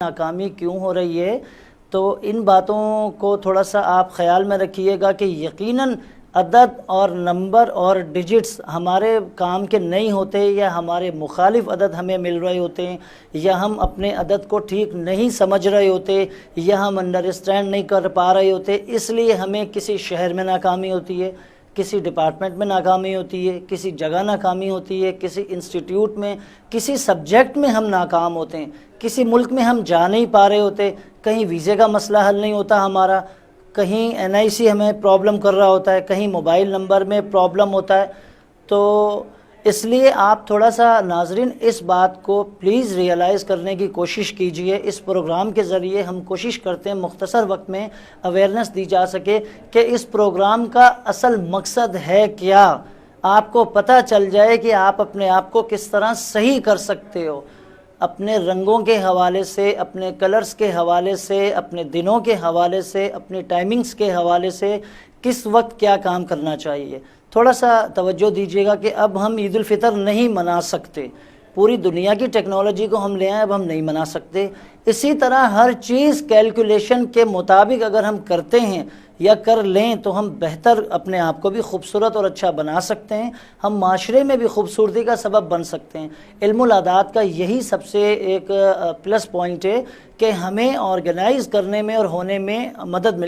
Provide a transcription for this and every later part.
ناکامی کیوں ہو رہی ہے، تو ان باتوں کو تھوڑا سا آپ خیال میں رکھیے گا کہ یقیناً عدد اور نمبر اور ڈیجٹس ہمارے کام کے نہیں ہوتے، یا ہمارے مخالف عدد ہمیں مل رہے ہوتے ہیں، یا ہم اپنے عدد کو ٹھیک نہیں سمجھ رہے ہوتے، یا ہم انڈرسٹینڈ نہیں کر پا رہے ہوتے، اس لیے ہمیں کسی شہر میں ناکامی ہوتی ہے، کسی ڈپارٹمنٹ میں ناکامی ہوتی ہے، کسی جگہ ناکامی ہوتی ہے، کسی انسٹیٹیوٹ میں، کسی سبجیکٹ میں ہم ناکام ہوتے ہیں، کسی ملک میں ہم جا نہیں پا رہے ہوتے، کہیں ویزے کا مسئلہ حل نہیں ہوتا ہمارا، کہیں NIC ہمیں پرابلم کر رہا ہوتا ہے، کہیں موبائل نمبر میں پرابلم ہوتا ہے۔ تو اس لیے آپ تھوڑا سا ناظرین اس بات کو پلیز ریئلائز کرنے کی کوشش کیجئے۔ اس پروگرام کے ذریعے ہم کوشش کرتے ہیں مختصر وقت میں اویئرنیس دی جا سکے کہ اس پروگرام کا اصل مقصد ہے کیا، آپ کو پتہ چل جائے کہ آپ اپنے آپ کو کس طرح صحیح کر سکتے ہو، اپنے رنگوں کے حوالے سے، اپنے کلرز کے حوالے سے، اپنے دنوں کے حوالے سے، اپنی ٹائمنگز کے حوالے سے کس وقت کیا کام کرنا چاہیے۔ تھوڑا سا توجہ دیجیے گا کہ اب ہم عید الفطر نہیں منا سکتے، پوری دنیا کی ٹیکنالوجی کو ہم لے آئیں، اب ہم نہیں منا سکتے۔ اسی طرح ہر چیز کیلکولیشن کے مطابق اگر ہم کرتے ہیں یا کر لیں تو ہم بہتر اپنے آپ کو بھی خوبصورت اور اچھا بنا سکتے ہیں، ہم معاشرے میں بھی خوبصورتی کا سبب بن سکتے ہیں۔ علم الاعداد کا یہی سب سے ایک پلس پوائنٹ ہے کہ ہمیں آرگنائز کرنے میں اور ہونے میں مدد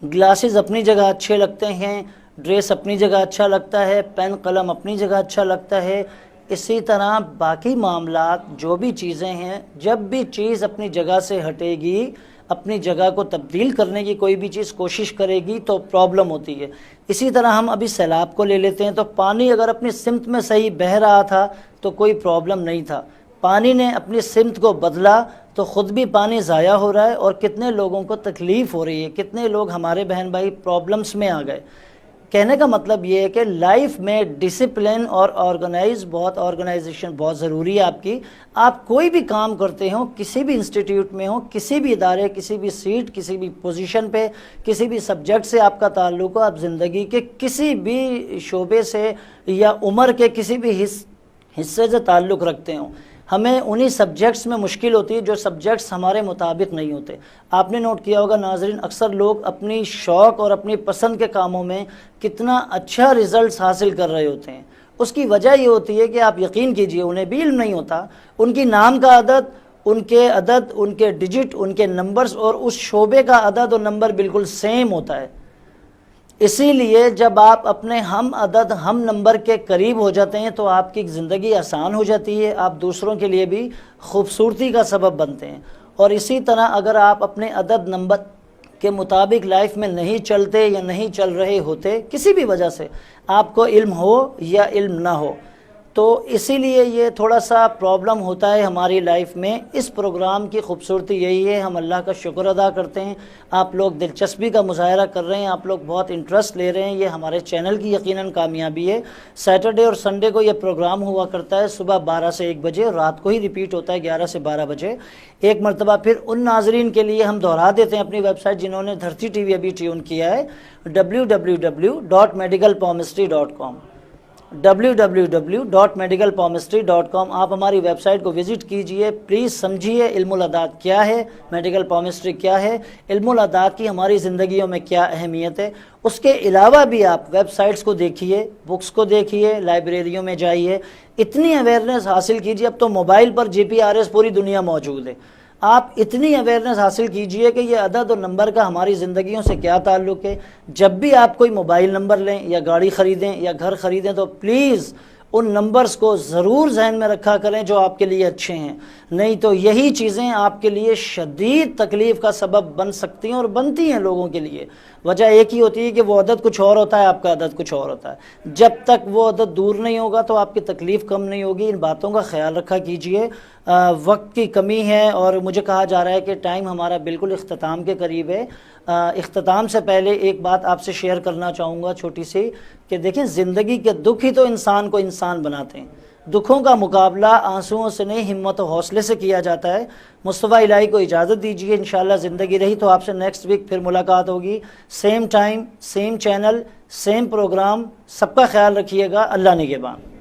گلاسز اپنی جگہ اچھے لگتے ہیں، ڈریس اپنی جگہ اچھا لگتا ہے، پین قلم اپنی جگہ اچھا لگتا ہے، اسی طرح باقی معاملات جو بھی چیزیں ہیں، جب بھی چیز اپنی جگہ سے ہٹے گی، اپنی جگہ کو تبدیل کرنے کی کوئی بھی چیز کوشش کرے گی تو پرابلم ہوتی ہے۔ اسی طرح ہم ابھی سیلاب کو لے لیتے ہیں، تو پانی اگر اپنی سمت میں صحیح بہہ رہا تھا تو کوئی پرابلم نہیں تھا، پانی نے اپنی سمت کو بدلا تو خود بھی پانی ضائع ہو رہا ہے اور کتنے لوگوں کو تکلیف ہو رہی ہے، کتنے لوگ ہمارے بہن بھائی پرابلمس میں آ گئے۔ کہنے کا مطلب یہ ہے کہ لائف میں ڈسپلن اور آرگنائزیشن بہت ضروری ہے آپ کی۔ آپ کوئی بھی کام کرتے ہوں، کسی بھی انسٹیٹیوٹ میں ہوں، کسی بھی ادارے، کسی بھی سیٹ، کسی بھی پوزیشن پہ، کسی بھی سبجیکٹ سے آپ کا تعلق ہو، آپ زندگی کے کسی بھی شعبے سے یا عمر کے کسی بھی حصے سے تعلق رکھتے ہوں، ہمیں انہی سبجیکٹس میں مشکل ہوتی ہے جو سبجیکٹس ہمارے مطابق نہیں ہوتے۔ آپ نے نوٹ کیا ہوگا ناظرین، اکثر لوگ اپنی شوق اور اپنی پسند کے کاموں میں کتنا اچھا ریزلٹس حاصل کر رہے ہوتے ہیں، اس کی وجہ یہ ہوتی ہے کہ آپ یقین کیجئے انہیں بھی علم نہیں ہوتا، ان کی نام کا عدد، ان کے ڈیجٹ، ان کے نمبرز اور اس شعبے کا عدد اور نمبر بالکل سیم ہوتا ہے۔ اسی لیے جب آپ اپنے ہم عدد ہم نمبر کے قریب ہو جاتے ہیں تو آپ کی زندگی آسان ہو جاتی ہے، آپ دوسروں کے لیے بھی خوبصورتی کا سبب بنتے ہیں۔ اور اسی طرح اگر آپ اپنے عدد نمبر کے مطابق لائف میں نہیں چلتے یا نہیں چل رہے ہوتے کسی بھی وجہ سے، آپ کو علم ہو یا علم نہ ہو، تو اسی لیے یہ تھوڑا سا پرابلم ہوتا ہے ہماری لائف میں۔ اس پروگرام کی خوبصورتی یہی ہے، ہم اللہ کا شکر ادا کرتے ہیں، آپ لوگ دلچسپی کا مظاہرہ کر رہے ہیں، آپ لوگ بہت انٹرسٹ لے رہے ہیں، یہ ہمارے چینل کی یقیناً کامیابی ہے۔ سیٹرڈے اور سنڈے کو یہ پروگرام ہوا کرتا ہے صبح 12 سے 1 بجے، اور رات کو ہی ریپیٹ ہوتا ہے 11 سے 12 بجے۔ ایک مرتبہ پھر ان ناظرین کے لیے ہم دہرا دیتے ہیں اپنی ویب سائٹ جنہوں نے دھرتی ٹی وی ابھی ٹیون کیا ہے، www.medicalpalmistry.com www.medicalpalmistry.com۔ آپ ہماری ویب سائٹ کو وزٹ کیجئے، پلیز سمجھیے علم الاعداد کیا ہے، میڈیکل پالمسٹری کیا ہے، علم الاعداد کی ہماری زندگیوں میں کیا اہمیت ہے۔ اس کے علاوہ بھی آپ ویب سائٹس کو دیکھیے، بکس کو دیکھیے، لائبریریوں میں جائیے، اتنی اویئرنیس حاصل کیجئے۔ اب تو موبائل پر GPS پوری دنیا موجود ہے، آپ اتنی اویئرنیس حاصل کیجئے کہ یہ عدد اور نمبر کا ہماری زندگیوں سے کیا تعلق ہے۔ جب بھی آپ کوئی موبائل نمبر لیں یا گاڑی خریدیں یا گھر خریدیں تو پلیز ان نمبرز کو ضرور ذہن میں رکھا کریں جو آپ کے لیے اچھے ہیں، نہیں تو یہی چیزیں آپ کے لیے شدید تکلیف کا سبب بن سکتی ہیں اور بنتی ہیں لوگوں کے لیے۔ وجہ ایک ہی ہوتی ہے کہ وہ عدد کچھ اور ہوتا ہے، آپ کا عدد کچھ اور ہوتا ہے۔ جب تک وہ عدد دور نہیں ہوگا تو آپ کی تکلیف کم نہیں ہوگی۔ ان باتوں کا خیال رکھا کیجئے۔ وقت کی کمی ہے اور مجھے کہا جا رہا ہے کہ ٹائم ہمارا بالکل اختتام کے قریب ہے۔ اختتام سے پہلے ایک بات آپ سے شیئر کرنا چاہوں گا چھوٹی سی، کہ دیکھیں زندگی کے دکھ ہی تو انسان کو انسان بناتے ہیں۔ دکھوں کا مقابلہ آنسوؤں سے نہیں، ہمت و حوصلے سے کیا جاتا ہے۔ مصطفیٰ الہی کو اجازت دیجیے، انشاءاللہ زندگی رہی تو آپ سے نیکسٹ ویک پھر ملاقات ہوگی، same time, same channel, same programme. سب کا خیال رکھیے گا، اللہ نگہبان۔